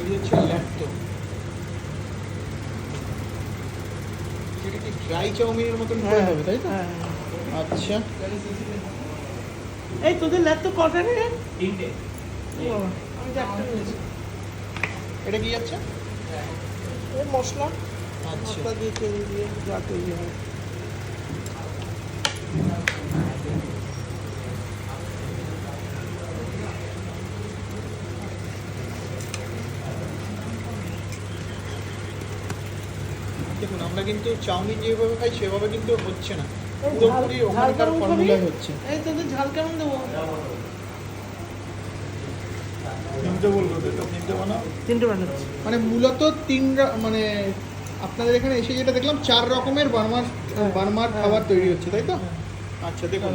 তৈরি হচ্ছে ল্যাট্টো। সেটা কি ড্রাই চাউমিনের মতন করে হবে তাই তো? আচ্ছা, এই তোদের ল্যাপটপ তো কটা রে? 3টে। আমি তো একটা নিয়েছি। এটা কি যাচ্ছে? এই মশলা আচ্ছা, মশলা দিয়ে তেল দিয়ে যা তৈরি হয়। দেখুন আমরা কিন্তু চাউমিন যেভাবে খাই সেভাবে কিন্তু হচ্ছে না, এই পুরোপুরি ঝাল ওখানকার কেমন খাবি? ফর্মুলায় হচ্ছে। এই তোদের ঝাল কেমন দেবো? তিনটে বলবো তো, এটা তিনটে বানাও। 3টে বানাচ্ছি। মানে মূলত মানে আপনাদের এখানে এসে যেটা দেখলাম 4 রকমের বার্মার খাবার তৈরি হচ্ছে তাই তো? আচ্ছা দেখুন,